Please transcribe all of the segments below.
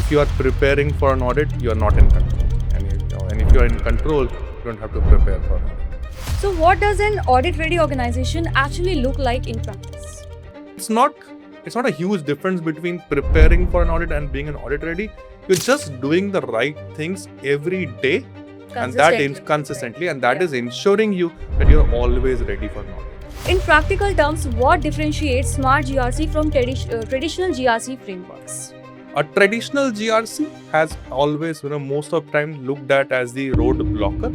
if you are preparing for an audit, you are not in control. And if you are in control, you don't have to prepare for an audit. So what does an audit-ready organization actually look like in practice? It's not a huge difference between preparing for an audit and being an audit ready. You're just doing the right things every day and that consistently, and that is ensuring you that you're always ready for an audit. In practical terms, what differentiates smart GRC from traditional GRC frameworks? A traditional GRC has always, most of the time looked at as the road blocker.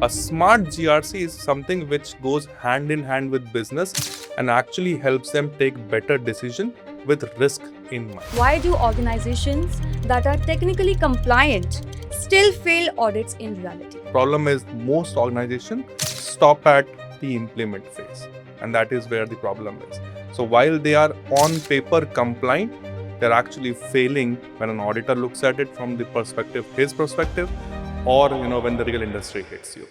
A smart GRC is something which goes hand in hand with business and actually helps them take better decisions with risk in mind. Why do organizations that are technically compliant still fail audits in reality? Problem is most organizations stop at the implement phase, and that is where the problem is. So while they are on paper compliant, they're actually failing when an auditor looks at it from the perspective, his perspective, or when the real industry hits you.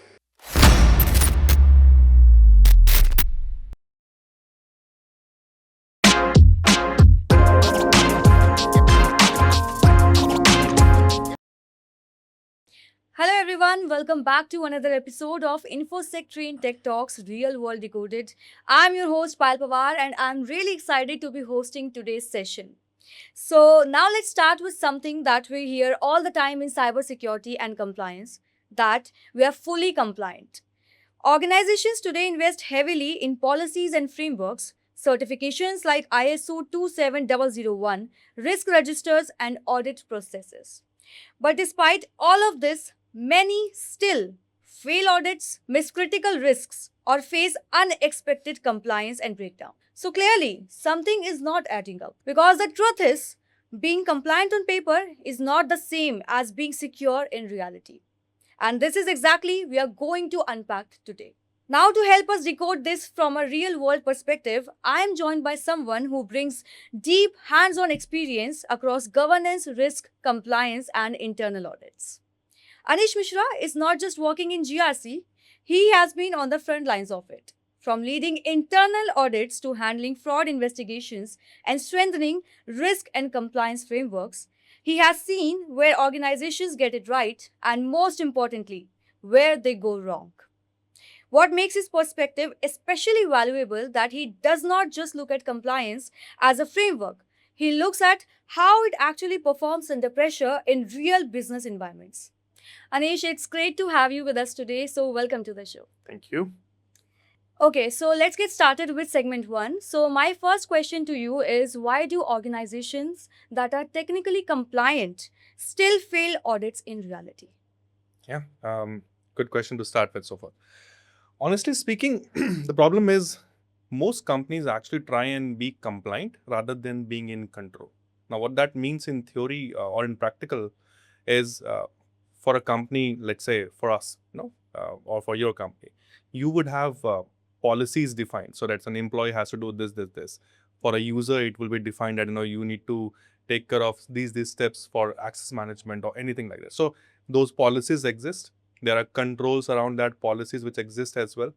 Hello everyone, welcome back to another episode of InfosecTrain TechTalks Real World Decoded. I'm your host Payal Pawar and I'm really excited to be hosting today's session. So now let's start with something that we hear all the time in cybersecurity and compliance, that we are fully compliant. Organizations today invest heavily in policies and frameworks, certifications like ISO 27001, risk registers and audit processes. But despite all of this, many still fail audits, miss critical risks, or face unexpected compliance and breakdown. So clearly, something is not adding up. Because the truth is, being compliant on paper is not the same as being secure in reality. And this is exactly we are going to unpack today. Now, to help us decode this from a real-world perspective, I am joined by someone who brings deep hands-on experience across governance, risk, compliance, and internal audits. Anish Mishra is not just working in GRC, he has been on the front lines of it. From leading internal audits to handling fraud investigations and strengthening risk and compliance frameworks, he has seen where organizations get it right and, most importantly, where they go wrong. What makes his perspective especially valuable that he does not just look at compliance as a framework. He looks at how it actually performs under pressure in real business environments. Anish, it's great to have you with us today, so welcome to the show. Thank you. Okay, so let's get started with segment 1. So my first question to you is, why do organizations that are technically compliant still fail audits in reality? Yeah, good question to start with so far. Honestly speaking, the problem is most companies actually try and be compliant rather than being in control. Now, what that means in theory or in practical is for a company, let's say for us, or for your company, you would have policies defined. So that's an employee has to do this. For a user, it will be defined that you need to take care of these steps for access management or anything like that. So those policies exist. There are controls around that policies which exist as well.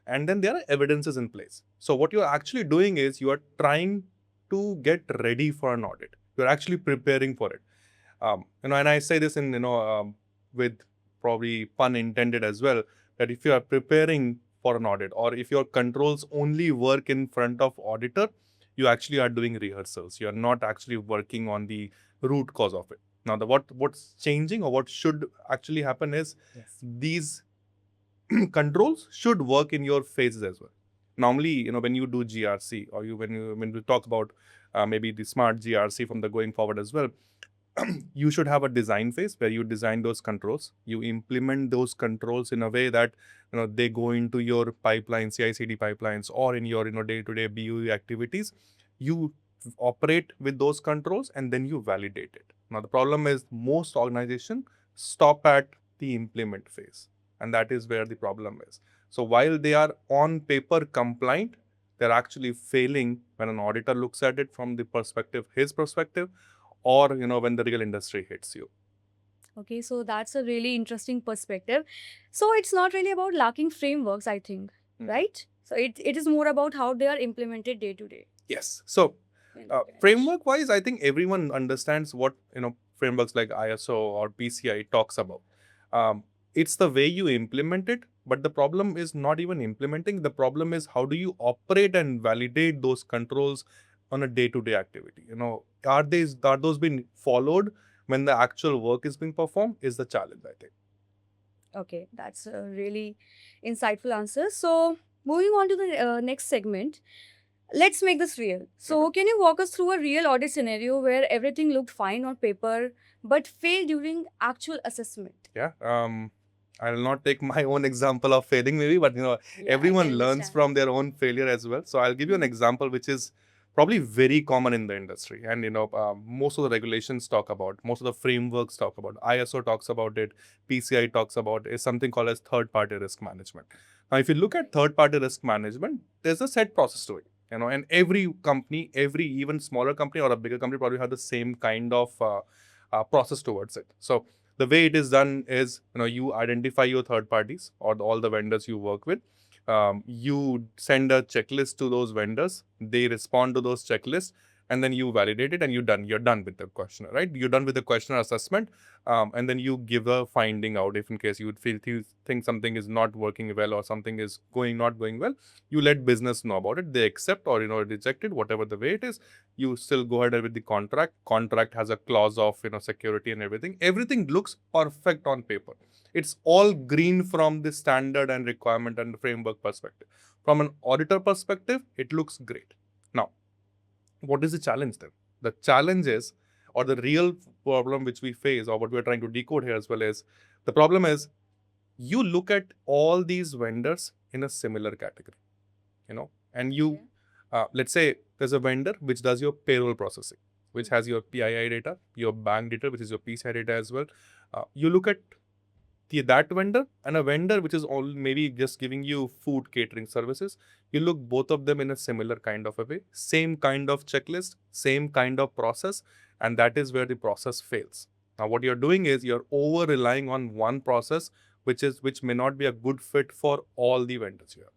And then there are evidences in place. So what you're actually doing is you are trying to get ready for an audit. You're actually preparing for it. And I say this in, with probably pun intended as well, that if you are preparing for an audit or if your controls only work in front of auditor, you actually are doing rehearsals. You are not actually working on the root cause of it. Now, what's changing or what should actually happen is these controls should work in your phases as well. Normally, when you do GRC or when we talk about maybe the smart GRC from the going forward as well, you should have a design phase where you design those controls. You implement those controls in a way that they go into your pipeline, CI/CD pipelines, or in your day-to-day BAU activities. You operate with those controls and then you validate it. Now, the problem is most organizations stop at the implement phase, and that is where the problem is. So while they are on paper compliant, they're actually failing when an auditor looks at it from the perspective, his perspective, or when the real industry hits you. Okay, so that's a really interesting perspective. So it's not really about lacking frameworks, I think, right? So it is more about how they are implemented day to day. Yes. So framework wise, I think everyone understands what frameworks like ISO or PCI talks about. Um, it's the way you implement it, but the problem is not even implementing. The problem is how do you operate and validate those controls on a day-to-day activity. Are those being followed when the actual work is being performed is the challenge, I think. Okay, that's a really insightful answer. So, moving on to the next segment, let's make this real. So, can you walk us through a real audit scenario where everything looked fine on paper but failed during actual assessment? Yeah. I'll not take my own example of failing maybe, but Yeah, I everyone can learns understand. from their own failure as well. So I'll give you an Mhm. example which is probably very common in the industry, and most of the regulations talk about, most of the frameworks talk about, ISO talks about it, PCI talks about, is something called as third-party risk management. Now, if you look at third-party risk management, there's a set process to it. And every company, every even smaller company or a bigger company probably have the same kind of process towards it. So the way it is done is, you identify your third parties or all the vendors you work with. You send a checklist to those vendors. They respond to those checklists, and then you validate it, and you're done with the questionnaire, right? You're done with the questionnaire assessment, and then you give a finding out. If in case you think something is not working well or something is not going well, you let business know about it. They accept or reject it, whatever the way it is. You still go ahead with the contract has a clause of security and everything looks perfect on paper. It's all green from the standard and requirement and framework perspective. From an auditor perspective, it looks great. Now, what is the challenge then? The challenge is, or the real problem which we face, or what we're trying to decode here as well, is the problem is you look at all these vendors in a similar category, and Okay. let's say there's a vendor which does your payroll processing, which has your PII data, your bank data, which is your PCI data as well. You look at that vendor and a vendor which is all maybe just giving you food catering services. You look both of them in a similar kind of a way, same kind of checklist, same kind of process, and that is where the process fails. Now, what you're doing is you're over relying on one process, which may not be a good fit for all the vendors you have.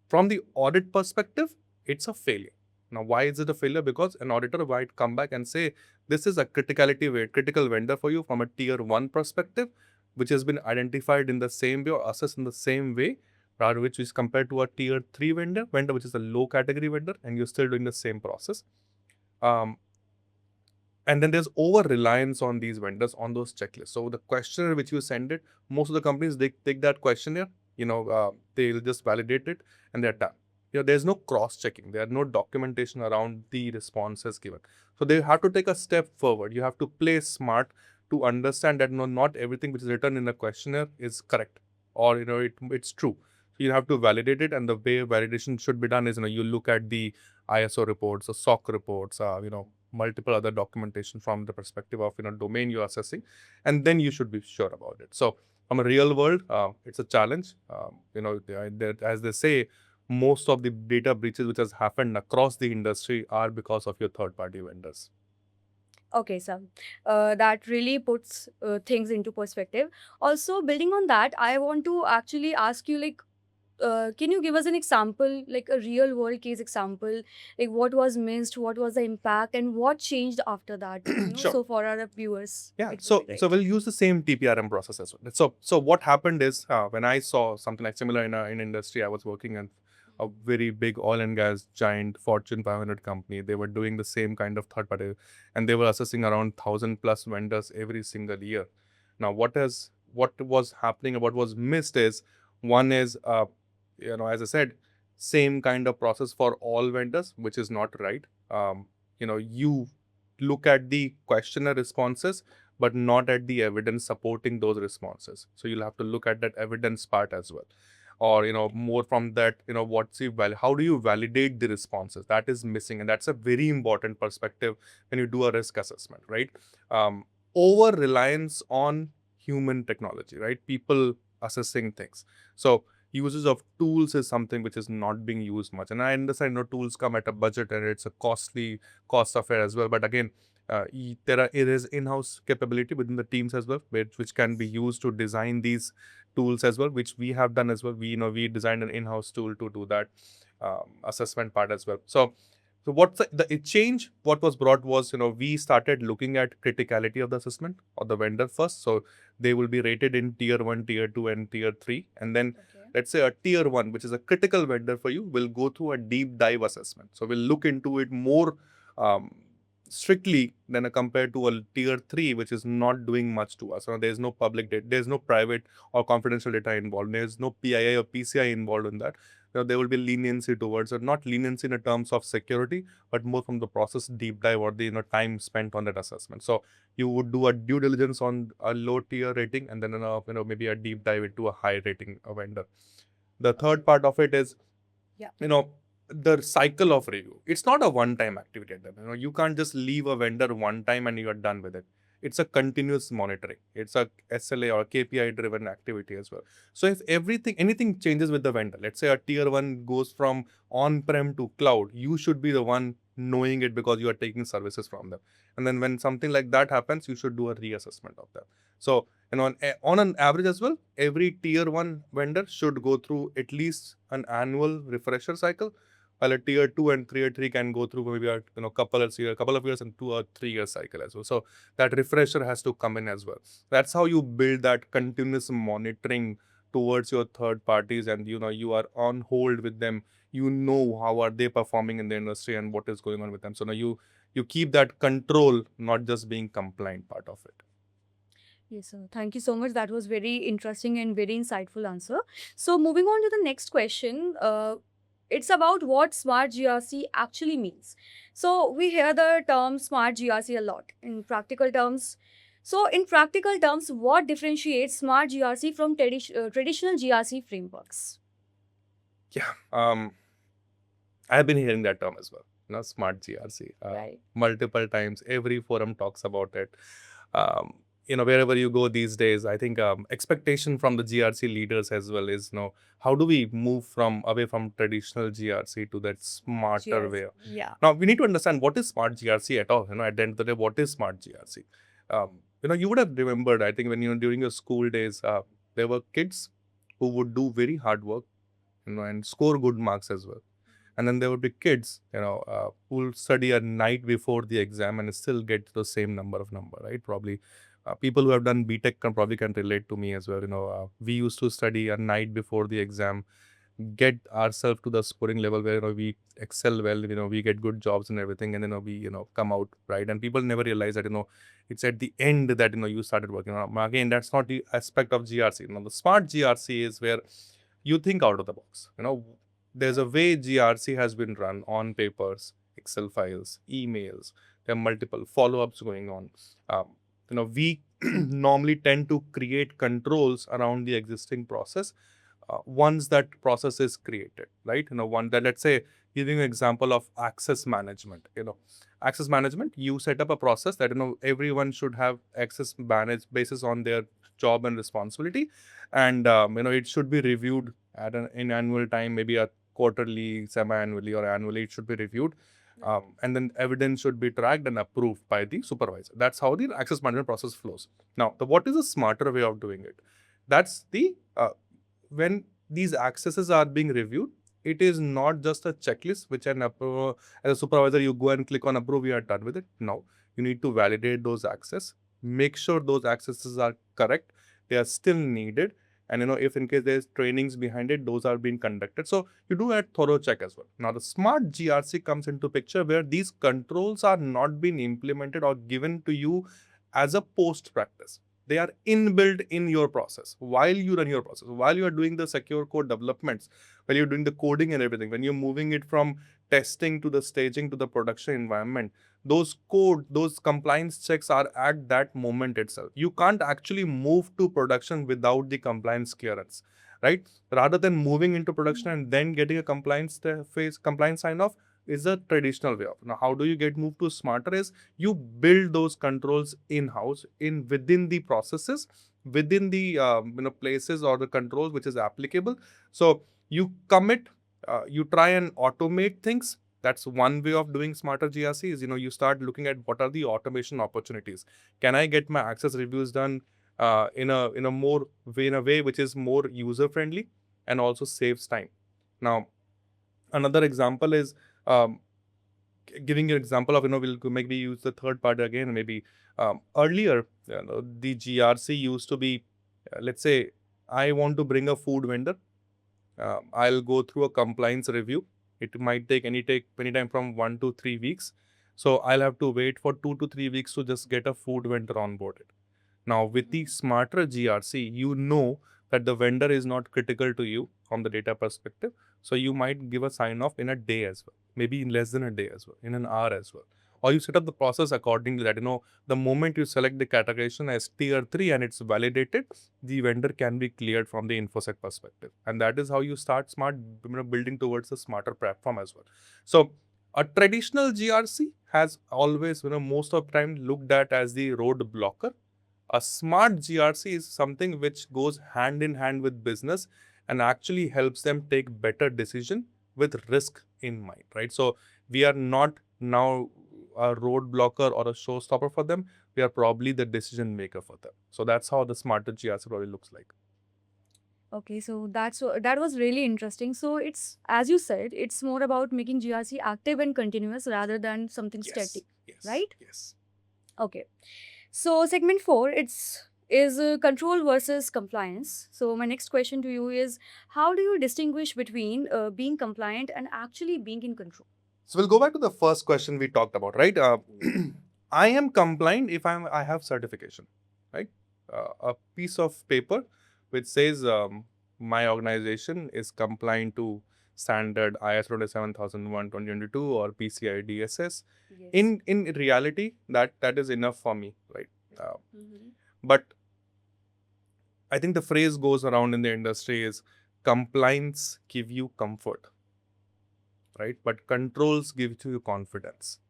From the audit perspective, it's a failure. Now, why is it a failure? Because an auditor might come back and say, this is a critical vendor for you from a tier one perspective, which has been identified in the same way or assessed in the same way, rather which is compared to a tier three vendor which is a low category vendor, and you're still doing the same process. Um, and then there's over reliance on these vendors on those checklists. So the questionnaire which you send it, most of the companies they take that questionnaire, they'll just validate it and they're done. There's no cross checking, there are no documentation around the responses given. So they have to take a step forward. You have to play smart to understand that no, not everything which is written in a questionnaire is correct, or it's true. So you have to validate it, and the way validation should be done is, you look at the ISO reports or SOC reports, multiple other documentation from the perspective of domain you're assessing, and then you should be sure about it. So from a real world, it's a challenge. As they say, most of the data breaches which has happened across the industry are because of your third party vendors. Okay, Sam. That really puts things into perspective. Also, building on that, I want to actually ask you, like, can you give us an example, like a real world case example, like what was missed, what was the impact, and what changed after that? Sure. So for our viewers, Yeah, it would so be so great. we'll use the same TPRM process as well. So what happened is, when I saw something like similar in industry, I was working in a very big oil and gas giant Fortune 500 company. They were doing the same kind of third party, and they were assessing around 1,000+ vendors every single year. Now, what was happening and what was missed is, one is, as I said, same kind of process for all vendors, which is not right. You look at the questionnaire responses but not at the evidence supporting those responses. So you'll have to look at that evidence part as well. Or, more from that, what's the value? How do you validate the responses? That is missing. And that's a very important perspective when you do a risk assessment, right? Over reliance on human technology, right? People assessing things. So uses of tools is something which is not being used much. And I understand, tools come at a budget and it's a costly cost affair as well. But again, there is in-house capability within the teams as well, which can be used to design these tools as well, which we have done as well. We designed an in-house tool to do that assessment part as well. So So what's the change? What was brought was, we started looking at criticality of the assessment or the vendor first. So they will be rated in tier 1, tier 2, and tier 3. And then Okay. let's say a tier 1, which is a critical vendor for you, will go through a deep dive assessment. So we'll look into it more um, strictly than compared to a tier 3, which is not doing much to us. There's no public data, there's no private or confidential data involved. There's no PII or PCI involved in that. There will be leniency towards it, not leniency in terms of security, but more from the process deep dive or the time spent on that assessment. So you would do a due diligence on a low tier rating, and then maybe a deep dive into a high rating vendor. The third part of it is, Yeah. The cycle of review. It's not a one time activity. You can't just leave a vendor one time and you're done with it. It's a continuous monitoring. It's a SLA or KPI driven activity as well. So if anything changes with the vendor, let's say a tier 1 goes from on-prem to cloud, you should be the one knowing it because you are taking services from them. And then when something like that happens, you should do a reassessment of that. So, on an average as well, every tier 1 vendor should go through at least an annual refresher cycle, while a tier 2 and tier 3 can go through maybe a couple of years and 2 or 3 year cycle as well. So that refresher has to come in as well. That's how you build that continuous monitoring towards your third parties, and you are on hold with them. How are they performing in the industry and what is going on with them. So now you keep that control, not just being compliant part of it. Yes, sir. Thank you so much. That was very interesting and very insightful answer. So moving on to the next question, it's about what smart GRC actually means. So we hear the term smart GRC a lot in practical terms. So in practical terms, what differentiates smart GRC from traditional GRC frameworks? Yeah. I've been hearing that term as well. Smart GRC. Right. Multiple times. Every forum talks about it. Um, Wherever you go these days, I think expectation from the GRC leaders as well is, how do we move from away from traditional GRC to that smarter GRC. way? Yeah. Now we need to understand what is smart GRC at all. At the end of the day, what is smart GRC? You would have remembered. I think when during your school days, there were kids who would do very hard work, and score good marks as well. And then there would be kids, who will study a night before the exam and still get the same number, right? Probably people who have done BTech can relate to me as well. We used to study a night before the exam, get ourselves to the scoring level where we excel well, we get good jobs and everything, and we come out right. And people never realize that it's at the end that you started working on. Again, that's not the aspect of GRC. The smart GRC is where you think out of the box. There's a way GRC has been run on papers, Excel files, emails. There are multiple follow-ups going on. We normally tend to create controls around the existing process once that process is created, right? One that, let's say, giving an example of access management. Access management, you set up a process that everyone should have access managed basis on their job and responsibility, and it should be reviewed in annual time, maybe a quarterly, semi-annually, or annually. It should be reviewed. And then evidence should be tracked and approved by the supervisor. That's how the access management process flows. Now, what is a smarter way of doing it? That's the when these accesses are being reviewed, it is not just a checklist which as a supervisor you go and click on approve, you are done with it. No, you need to validate those access, make sure those accesses are correct, they are still needed, and if in case there's trainings behind it, those are being conducted. So you do a thorough check as well. Now the smart GRC comes into picture where these controls are not being implemented or given to you as a post practice. They are inbuilt in your process while you run your process, while you are doing the secure code developments, while you're doing the coding and everything, when you're moving it from testing to the staging to the production environment. Those compliance checks are at that moment itself. You can't actually move to production without the compliance clearance, right? Rather than moving into production and then getting a compliance sign off is a traditional way of. Now, how do you get moved to smarter is you build those controls in-house within the processes, within the places or the controls which is applicable. So you commit, you try and automate things. That's one way of doing smarter GRC is, you start looking at what are the automation opportunities. Can I get my access reviews done in a way which is more user friendly and also saves time. Now, another example is, um, giving you an example of, we'll maybe use the third party again. Maybe earlier, the GRC used to be, let's say, I want to bring a food vendor. I'll go through a compliance review. It might take any time from 1 to 3 weeks. So I'll have to wait for 2 to 3 weeks to just get a food vendor onboarded. Now, with the smarter GRC, you know that the vendor is not critical to you from the data perspective. So you might give a sign off in a day as well, maybe in less than a day as well, in an hour as well. Or you set up the process according to that. The moment you select the categorization as tier 3 and it's validated, the vendor can be cleared from the InfoSec perspective. And that is how you start building towards a smarter platform as well. So a traditional GRC has always, most of the time looked at as the road blocker. A smart GRC is something which goes hand in hand with business and actually helps them take better decision with risk in mind, right? So we are not now a roadblocker or a showstopper for them. We are probably the decision maker for them. So that's how the smarter GRC probably looks like. Okay, so that was really interesting. So it's, as you said, it's more about making GRC active and continuous rather than something static, right? Yes. Okay. So segment 4, is control versus compliance. So my next question to you is, how do you distinguish between being compliant and actually being in control? So we'll go back to the first question we talked about, right? I am compliant if I have certification, right? A piece of paper which says my organization is compliant to standard IS 27001 2022 or PCI DSS. Yes. In reality, that is enough for me, right? Mhm. But I think the phrase goes around in the industry is compliance give you comfort, right? But controls give you confidence.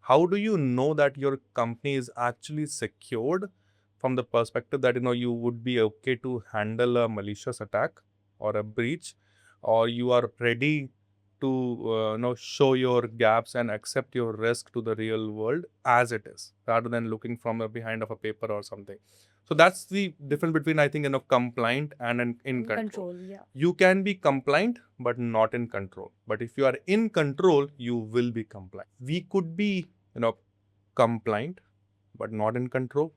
How do you know that your company is actually secured from the perspective that you would be okay to handle a malicious attack or a breach, or you are ready to show your gaps and accept your risk to the real world as it is, rather than looking from the behind of a paper or something. So that's the difference between, I think, compliant and in control. Yeah. You can be compliant but not in control. But if you are in control, you will be compliant. We could be compliant but not in control,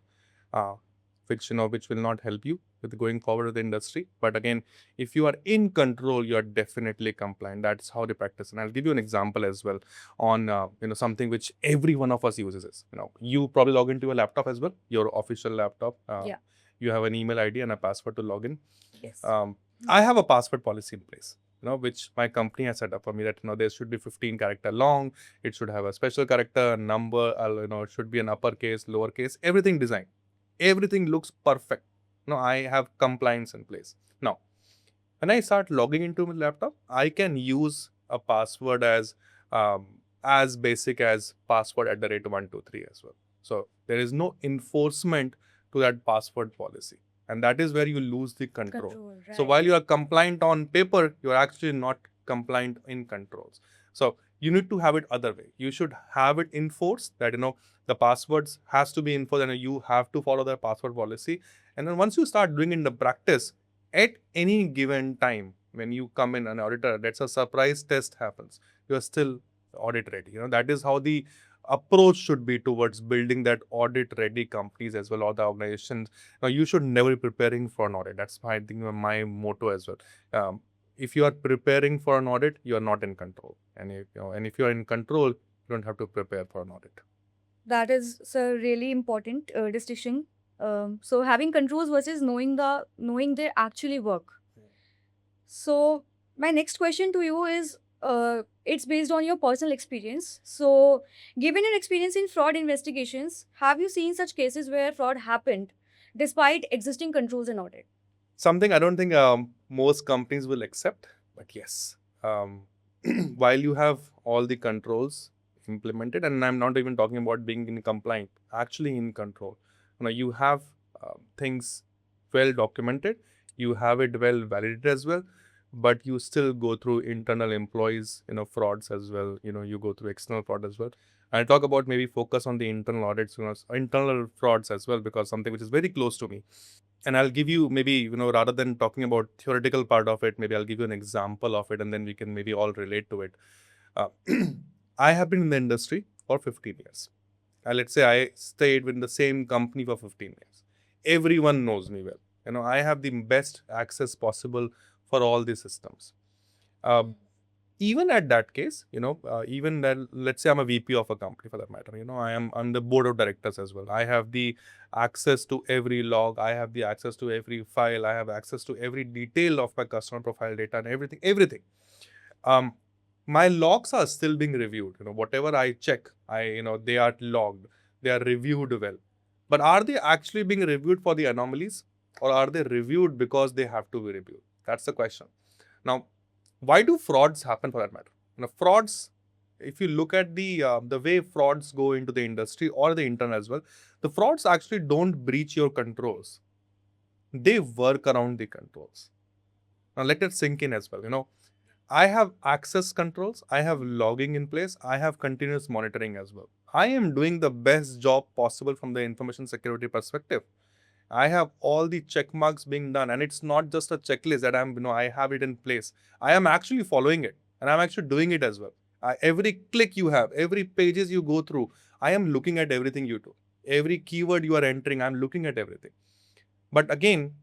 which will not help you with going forward with the industry. But again, if you are in control, you are definitely compliant. That's how they practice. And I'll give you an example as well on something which every one of us uses is, you probably log into a laptop as well, your official laptop. Yeah. You have an email ID and a password to log in. Yes. I have a password policy in place, which my company has set up for me, that there should be 15 character long. It should have a special character, a number. It should be an uppercase, lowercase, everything designed. Everything looks perfect. I have compliance in place. Now, when I start logging into my laptop, I can use a password as basic as password at the rate 123 as well. So there is no enforcement to that password policy. And that is where you lose the control. So while you are compliant on paper, you are actually not compliant in controls. So you need to have it other way. You should have it enforced that, the passwords has to be enforced and you have to follow the password policy. And then once you start doing it in the practice, at any given time, when you come in an auditor, that's a surprise test happens. You are still audit ready. That is how the approach should be towards building that audit ready companies as well, or the organizations. Now, you should never be preparing for an audit. That's I think my motto as well. If you are preparing for an audit, you are not in control. And if you are in control, you don't have to prepare for an audit. That is a really important distinction. So having controls versus knowing they actually work. So my next question to you is, it's based on your personal experience. So given your experience in fraud investigations, have you seen such cases where fraud happened despite existing controls and audit? Something I don't think most companies will accept, but yes, while you have all the controls implemented, and I'm not even talking about being in compliant, actually in control. You have things well documented, you have it well validated as well, but you still go through internal employees, frauds as well. You go through external fraud as well. I'll talk about maybe focus on the internal audits, internal frauds as well, because something which is very close to me. And I'll give you maybe, rather than talking about theoretical part of it, maybe I'll give you an example of it and then we can maybe all relate to it. Uh, I have been in the industry for 15 years. Let's say I stayed with the same company for 15 years. Everyone knows me well. I have the best access possible for all the systems. Uh, Even at that case, even that, let's say I'm a VP of a company for that matter. I am on the board of directors as well. I have the access to every log. I have the access to every file. I have access to every detail of my customer profile data and everything. um, my logs are still being reviewed. Whatever I check, they are logged, they are reviewed well. But are they actually being reviewed for the anomalies, or are they reviewed because they have to be reviewed? That's the question. Now, why do frauds happen for that matter? Frauds, if you look at the way frauds go into the industry or the intern as well, the frauds actually don't breach your controls. They work around the controls. Now let it sink in as well. I have access controls, I have logging in place, I have continuous monitoring as well. I am doing the best job possible from the information security perspective. I have all the check marks being done, and it's not just a checklist that I have it in place. I am actually following it, and I'm actually doing it as well. Every click you have, every pages you go through, I am looking at everything you do. Every keyword you are entering, I'm looking at everything. But again,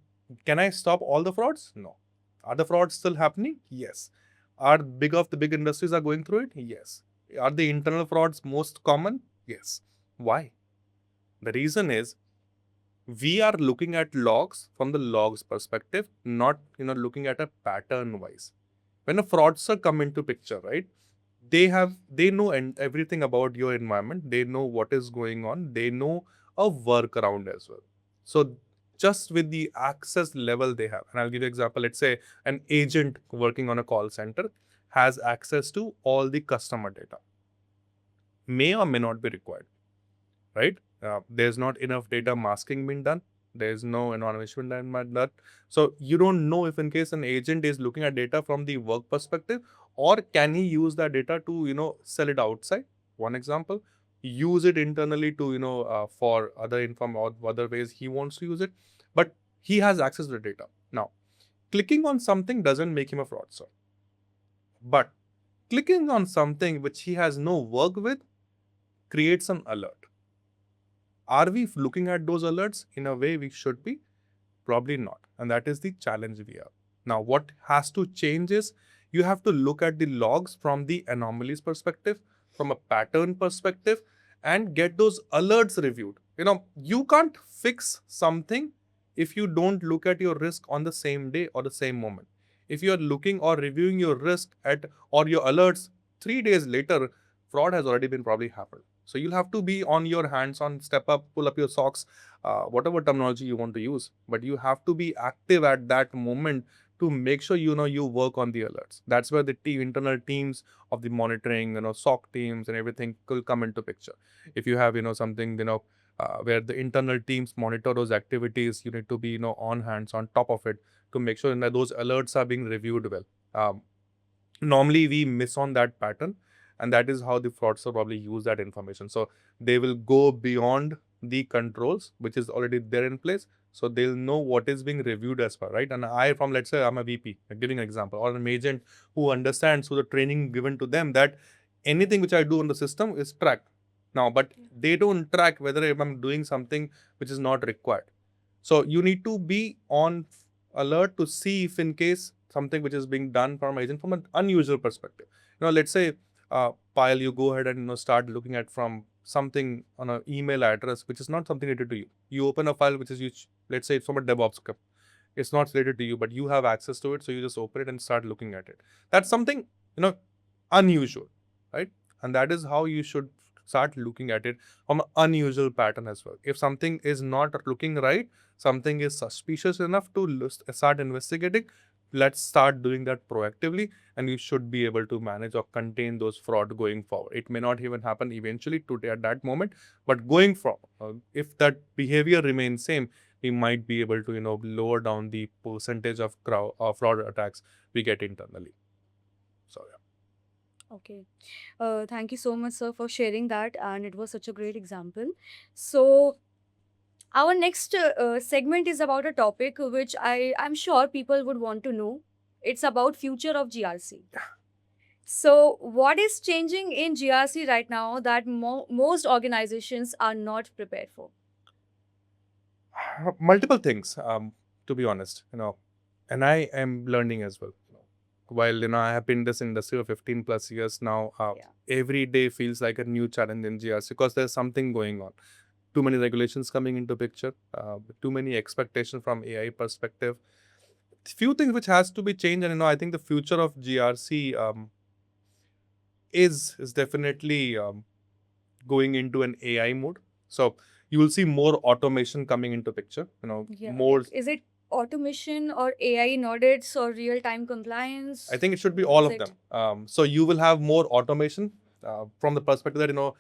can I stop all the frauds? No. Are the frauds still happening? Yes. Are the big industries are going through it? Yes. Are the internal frauds most common? Yes. Why? The reason is we are looking at logs from the logs perspective, not looking at a pattern wise. When a fraudster come into picture, right? They know everything about your environment. They know what is going on. They know a workaround as well. So just with the access level they have, and I'll give you an example. Let's say an agent working on a call center has access to all the customer data. May or may not be required, right? There's not enough data masking being done. There's no anonymization done. So you don't know if in case an agent is looking at data from the work perspective, or can he use that data to sell it outside. One example, use it internally to for other inform or other ways he wants to use it, but he has access to the data. Now, clicking on something doesn't make him a fraudster, but clicking on something which he has no work with creates an alert. Are we looking at those alerts in a way we should be? Probably not. And that is the challenge we have. Now, what has to change is you have to look at the logs from the anomalies perspective, from a pattern perspective, and get those alerts reviewed. You can't fix something if you don't look at your risk on the same day or the same moment. If you are looking or reviewing your risk at or your alerts 3 days later, fraud has already been probably happened. So you'll have to be on your hands on, step up, pull up your socks, whatever terminology you want to use, but you have to be active at that moment to make sure you work on the alerts. That's where the internal teams of the monitoring, SOC teams and everything will come into picture. If you have something where the internal teams monitor those activities, you need to be on hands on top of it to make sure that those alerts are being reviewed well. Normally we miss on that pattern, and that is how the fraudster probably use that information. So they will go beyond the controls which is already there in place, so they'll know what is being reviewed as far, right? And I, from, let's say I'm a VP, giving an example, or an agent who understands through the training given to them that anything which I do on the system is tracked now, but they don't track whether I'm doing something which is not required. So you need to be on alert to see if in case something which is being done from agent from an unusual perspective. Let's say, Payal, you go ahead and start looking at from something on an email address which is not something related to you. You open a file which is used, let's say it's from a DevOps script. It's not related to you, but you have access to it, so you just open it and start looking at it. That's something unusual, right? And that is how you should start looking at it from an unusual pattern as well. If something is not looking right, something is suspicious enough to start investigating, let's start doing that proactively, and you should be able to manage or contain those fraud going forward. It may not even happen eventually today at that moment, but going forward, if that behavior remains same, we might be able to lower down the percentage of fraud attacks we get internally. So yeah. Okay. Thank you so much, sir, for sharing that. And it was such a great example. So, our next segment is about a topic which I'm sure people would want to know. It's about future of GRC. So, what is changing in GRC right now that most organizations are not prepared for? Multiple things, to be honest, and I am learning as well. While I have been in this industry for 15 plus years now, Yeah. every day feels like a new challenge in GRC because there's something going on. Too many regulations coming into picture, too many expectations from AI perspective. Few things which has to be changed, and I think the future of GRC is definitely going into an AI mode. So you will see more automation coming into picture. Yeah. More. Like, is it automation or AI in audits or real time I compliance? think it should be What all is of it? them. So you will have more automation from the perspective that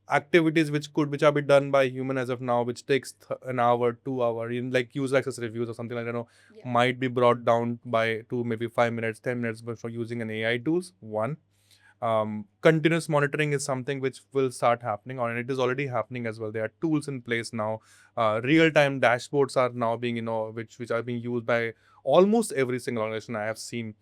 activities which are be done by human as of now, which takes an hour, 2 hour, in like user access reviews or something like that, Yeah. might be brought down by to maybe 5 minutes, 10 minutes, but for using an AI tools. One, continuous monitoring is something which will start happening, or it is already happening as well. There are tools in place now. Real time dashboards are now being which are being used by almost every single organization I have seen.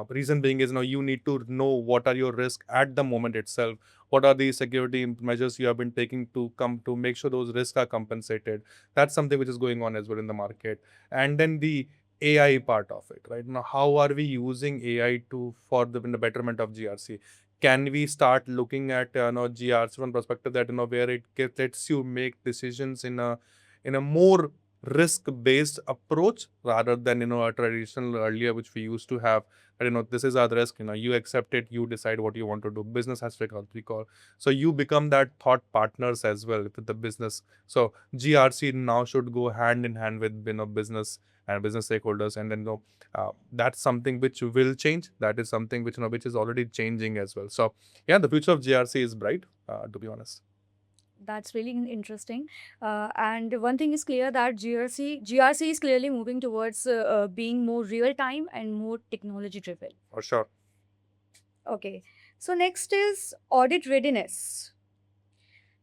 Reason being is you need to know what are your risks at the moment itself. What are the security measures you have been taking to come to make sure those risks are compensated. That's something which is going on as well in the market. And then the AI part of it, right? Now, how are we using AI to for the in the betterment of GRC? Can we start looking at GRs from perspective that where lets you make decisions in a more risk based approach rather than a traditional earlier which we used to have, that this is our risk, you accept it, you decide what you want to do. Business has to recall, so you become that thought partners as well with the business. So GRC now should go hand in hand with business and business stakeholders, and then that's something which will change. That is something which which is already changing as well. So yeah, the future of GRC is bright, to be honest. That's really interesting. And one thing is clear that GRC is clearly moving towards being more real time and more technology driven. For sure. Okay. So next is audit readiness.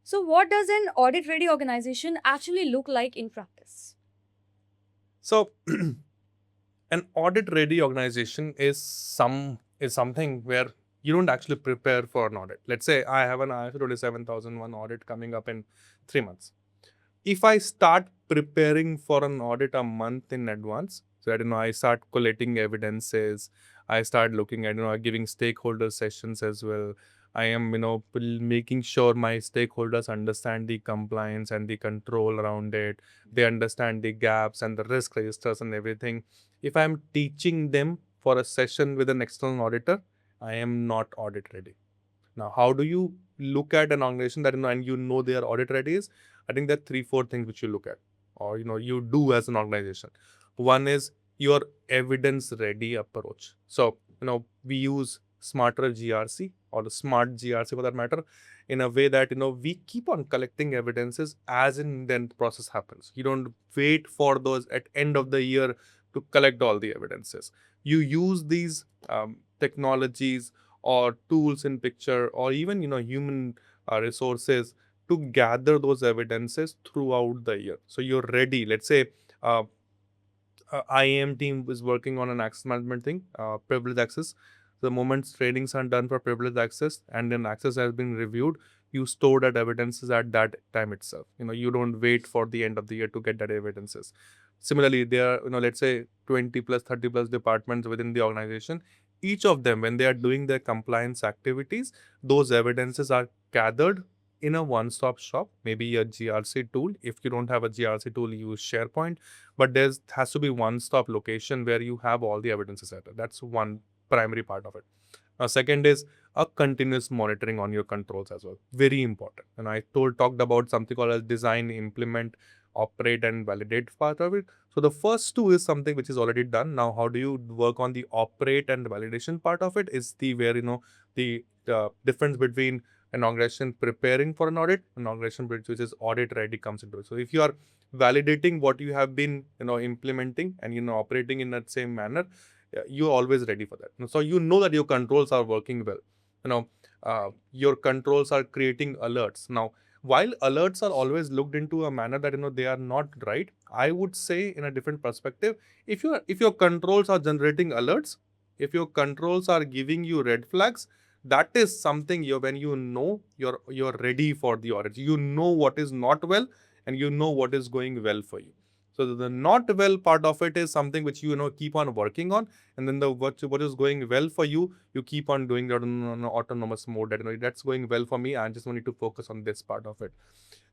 So what does an audit ready organization actually look like in practice? So an audit ready organization is something where you don't actually prepare for an audit. Let's say I have an ISO 27001 audit coming up in 3 months. If I start preparing for an audit a month in advance, so that I start collating evidences, I start looking at giving stakeholder sessions as well. I am making sure my stakeholders understand the compliance and the control around it. They understand the gaps and the risk registers and everything. If I am teaching them for a session with an external auditor, I am not audit ready. Now, how do you look at an organization that and they are audit ready? Is I think there are three, four things which you look at, or you do as an organization. One is your evidence ready approach. So we use smarter GRC or the smart GRC for that matter, in a way that we keep on collecting evidences as in then the process happens. You don't wait for those at end of the year to collect all the evidences. You use these technologies or tools in picture, or even human resources to gather those evidences throughout the year. So you're ready. Let's say uh, IAM team is working on an access management thing, privileged access. The moment trainings are done for privileged access and then access has been reviewed, you store that evidences at that time itself. You don't wait for the end of the year to get that evidences. Similarly, there are, let's say 20 plus, 30 plus departments within the organization. Each of them, when they are doing their compliance activities, those evidences are gathered in a one-stop shop, maybe a GRC tool. If you don't have a GRC tool, use SharePoint, but there has to be one-stop location where you have all the evidences at it. That's one primary part of it. Second is a continuous monitoring on your controls as well. Very important. And I talked about something called as design, implement, operate, and validate part of it. So the first two is something which is already done. Now, how do you work on the operate and validation part of it? Is the where the difference between an organization preparing for an audit, an organization which is audit ready comes into it. So if you are validating what you have been implementing and operating in that same manner, you're always ready for that. So you know that your controls are working well. Your controls are creating alerts. Now, while alerts are always looked into a manner that they are not right, I would say in a different perspective, if your controls are generating alerts, if your controls are giving you red flags, that is something when you're ready for the audit. You know what is not well, and you know what is going well for you. So the not well part of it is something which keep on working on, and then the what is going well for you, you keep on doing that on an autonomous mode. That that's going well for me. I just need to focus on this part of it.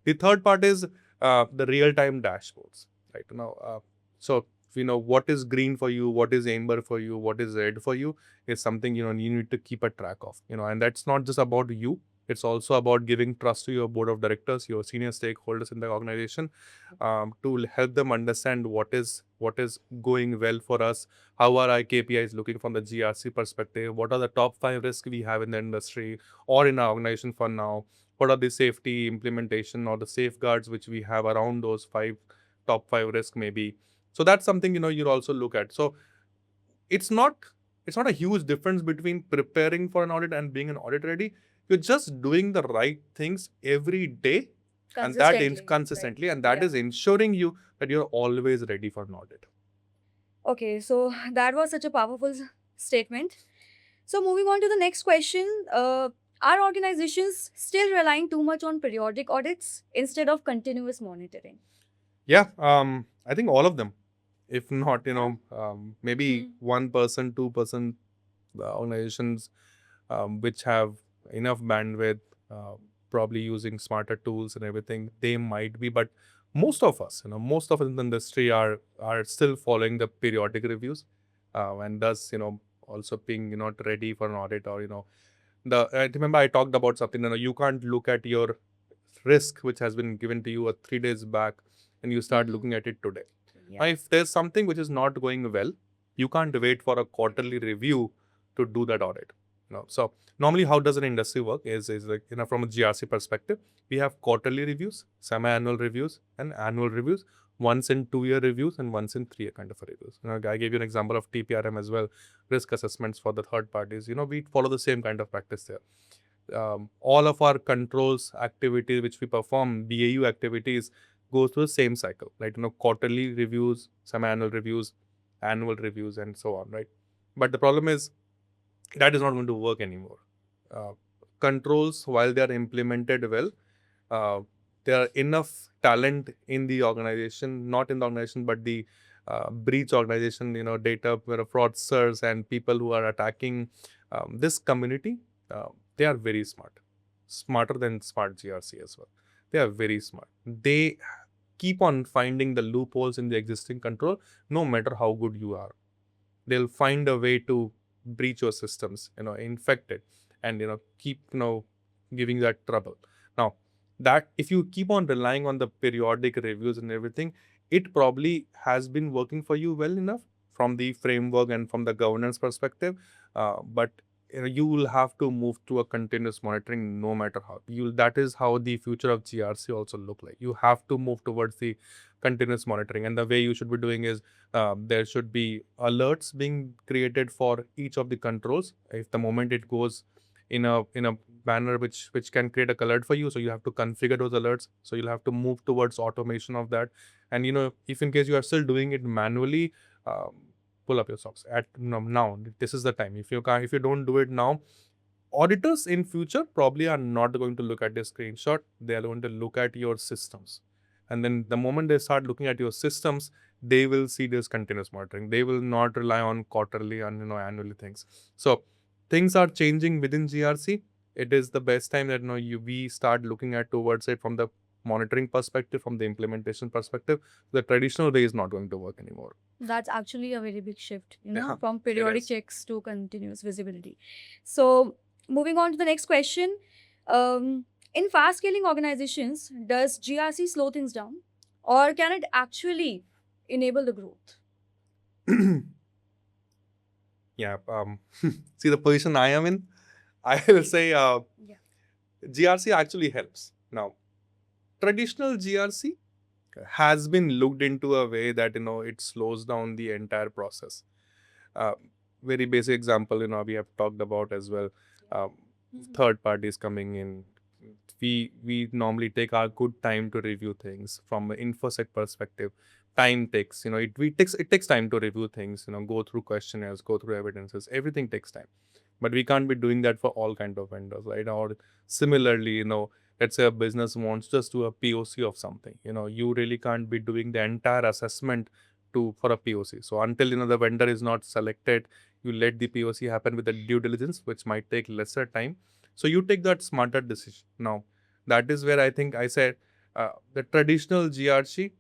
The third part is the real-time dashboards, right? So what is green for you, what is amber for you, what is red for you is something you need to keep a track of. And that's not just about you. It's also about giving trust to your board of directors, your senior stakeholders in the organization, to help them understand what is going well for us, how are our KPIs looking from the GRC perspective, what are the top 5 risks we have in the industry or in our organization for now, what are the safety implementation or the safeguards which we have around those top five risks maybe. So that's something you'll also look at. So it's not it's not a huge difference between preparing for an audit and being an audit ready. You're just doing the right things every day, and that consistently, right? and that Yeah. is ensuring you that you're always ready for an audit. Okay, so that was such a powerful statement. So moving on to the next question, are organizations still relying too much on periodic audits instead of continuous monitoring? Yeah, I think all of them. If not, maybe Hmm. 1%, 2% organizations which have enough bandwidth, uh, probably using smarter tools and everything, they might be. But most of us in the industry are still following the periodic reviews, and thus, also being not ready for an audit, or I remember I talked about something. You can't look at your risk which has been given to you 3 days back, and you start looking at it today. Now, Yeah. if there's something which is not going well, you can't wait for a quarterly review to do that audit. So normally, how does an industry work? Is like, from a GRC perspective, we have quarterly reviews, semi-annual reviews, and annual reviews. Once in 2-year reviews and once in 3-year kind of a reviews. I gave you an example of TPRM as well, risk assessments for the third parties. We follow the same kind of practice there. All of our controls activities which we perform, BAU activities, goes through the same cycle, right? Quarterly reviews, semi-annual reviews, annual reviews, and so on, right? But the problem is that is not going to work anymore. Uh, Controls, while they are implemented well, uh, there are enough talent in the organization, not in the organization, but the breach organization, data fraudsters and people who are attacking this community. They are very smart, smarter than smart GRC as well. They are very smart. They keep on finding the loopholes in the existing control, no matter how good you are. They'll find a way to breach your systems, infect it, and keep giving that trouble. Now, that if you keep on relying on the periodic reviews and everything, it probably has been working for you well enough from the framework and from the governance perspective, but you will have to move to a continuous monitoring no matter how. You That is how the future of GRC also look like. You have to move towards the continuous monitoring, and the way you should be doing is, there should be alerts being created for each of the controls. If the moment it goes in a manner which can create a alert for you, so you have to configure those alerts. So you'll have to move towards automation of that. And if in case you are still doing it manually, um, pull up your socks. At now, this is the time. If you don't do it now, auditors in future probably are not going to look at the screenshot. They are going to look at your systems, and then the moment they start looking at your systems, they will see this continuous monitoring. They will not rely on quarterly and annually things. So things are changing within GRC. It is the best time that we start looking at towards it from the monitoring perspective, from the implementation perspective. The traditional way is not going to work anymore. That's actually a very big shift, Yeah, from it periodic is. checks to continuous visibility. So, moving on to the next question. In fast scaling organizations, does GRC slow things down or can it actually enable the growth? Yeah. See the position I am in. I will say Yeah. GRC actually helps. Now, traditional GRC has been looked into a way that it slows down the entire process. Uh, Very basic example, we have talked about as well. Um, Third parties coming in. We normally take our good time to review things from an infosec perspective. Time takes, it takes time to review things, go through questionnaires, go through evidences. Everything takes time. But we can't be doing that for all kind of vendors, right? Or similarly, let's say a business wants just do a POC of something. You really can't be doing the entire assessment for a POC. So until the vendor is not selected, you let the POC happen with the due diligence, which might take lesser time. So you take that smarter decision. Now, that is where I think I said the traditional GRC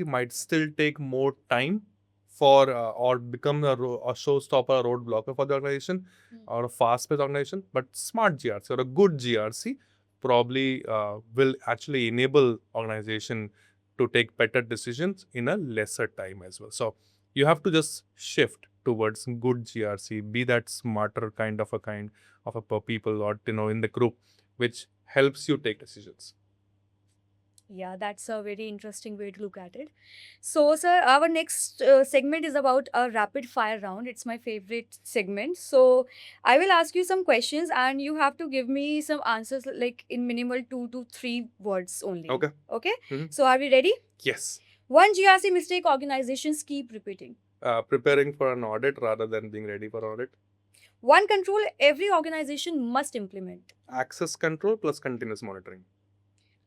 might still take more time for or become a showstopper, a roadblocker for the organization or a fast-paced organization. But smart GRC or a good GRC probably will actually enable organization to take better decisions in a lesser time as well. So you have to just shift towards good GRC, be that smarter kind of a people or in the group, which helps you take decisions. Yeah, that's a very interesting way to look at it. So, sir, our next segment is about a rapid fire round. It's my favorite segment. So, I will ask you some questions and you have to give me some answers like in minimal 2 to 3 words only. Okay. Okay? Mhm. So, are we ready? Yes. One GRC mistake organizations keep repeating. Preparing for an audit rather than being ready for audit. One control every organization must implement. Access control plus continuous monitoring.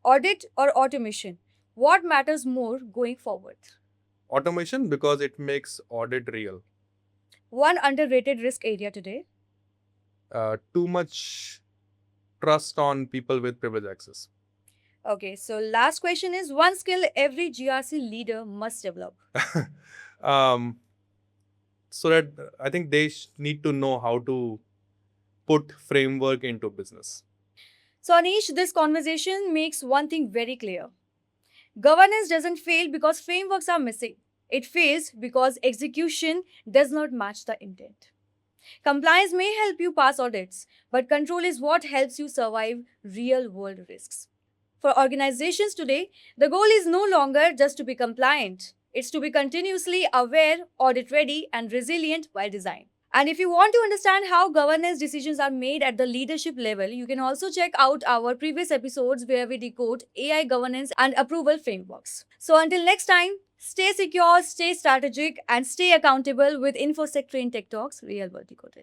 Audit or automation? What matters more going forward? Automation because it makes audit real. One underrated risk area today. Too much trust on people with privilege access. Okay, so last question is one skill every GRC leader must develop. um, so that I think they need to know how to put framework into business. So, Anish, this conversation makes one thing very clear. Governance doesn't fail because frameworks are missing. It fails because execution does not match the intent. Compliance may help you pass audits, but control is what helps you survive real world risks. For organizations today, the goal is no longer just to be compliant, it's to be continuously aware, audit ready, and resilient by design. And if you want to understand how governance decisions are made at the leadership level, you can also check out our previous episodes where we decode AI governance and approval frameworks. So until next time, stay secure, stay strategic, and stay accountable with InfosecTrain TechTalks Real World Decoded.